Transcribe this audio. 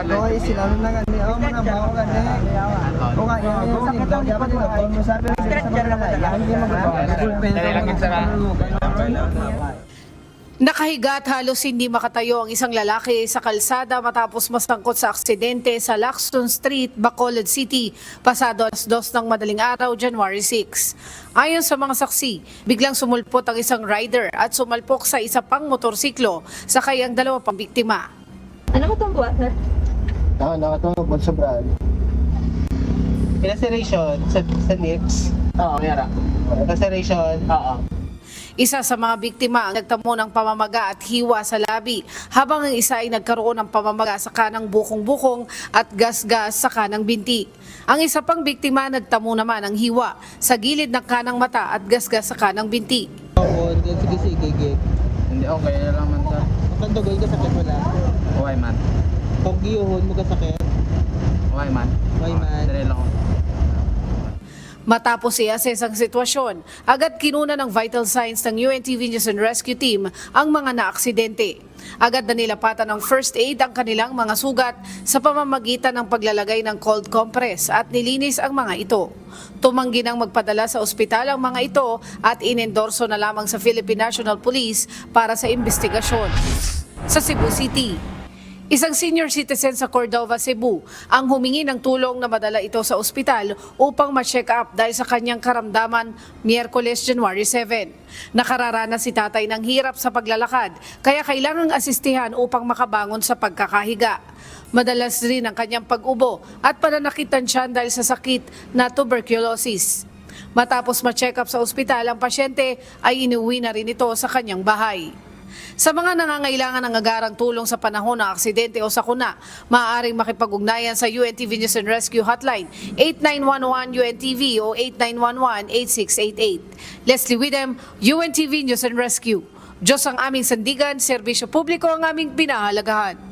ako ay sila na gani ako mga bawo gani. O nga yung sakit daw dapat ito mo sabi sa mga hindi Nakahiga at halos hindi makatayo ang isang lalaki sa kalsada matapos masangkot sa aksidente sa Laxton Street, Bacolod City, pasado alas 2 ng madaling araw, January 6. Ayon sa mga saksi, biglang sumulpot ang isang rider at sumalpok sa isa pang motorsiklo, sakay ang dalawa pang biktima. Ano mo itong buwan, sir? nakatungkol sa brad. Laceration sa nips. Oo, meron. Laceration. Oo. Isa sa mga biktima ang nagtamo ng pamamaga at hiwa sa labi, habang ang isa ay nagkaroon ng pamamaga sa kanang bukong-bukong at gasgas sa kanang binti. Ang isa pang biktima nagtamo naman ng hiwa sa gilid ng kanang mata at gasgas sa kanang binti. Oo, sige. Hindi, okay na lang man sir. Kung dugay ka sakit wala. Okay man. Kung giyuhon mo ka sakit. Okay man. Okay man. Dali lang. Matapos i-assess ang sitwasyon, agad kinuna ng vital signs ng UNTV News and Rescue Team ang mga naaksidente. Agad na nilapatan ng first aid ang kanilang mga sugat sa pamamagitan ng paglalagay ng cold compress at nilinis ang mga ito. Tumanggi nang magpadala sa ospital ang mga ito at inendorso na lamang sa Philippine National Police para sa investigasyon. Sa Cebu City, isang senior citizen sa Cordova, Cebu ang humingi ng tulong na madala ito sa ospital upang ma-check up dahil sa kanyang karamdaman Miyerkules, January 7. Nakararanas si tatay ng hirap sa paglalakad kaya kailangang asistihan upang makabangon sa pagkakahiga. Madalas rin ang kanyang pag-ubo at pananakit ng tiyan dahil sa sakit na tuberculosis. Matapos ma-check up sa ospital, ang pasyente ay inuwi na rin ito sa kanyang bahay. Sa mga nangangailangan ng agarang tulong sa panahon ng aksidente o sakuna, maaaring makipag-ugnayan sa UNTV News and Rescue Hotline 8911 UNTV o 8911-8688. Leslie Widem, UNTV News and Rescue. Diyos ang aming sandigan, serbisyo publiko ang aming pinahalagahan.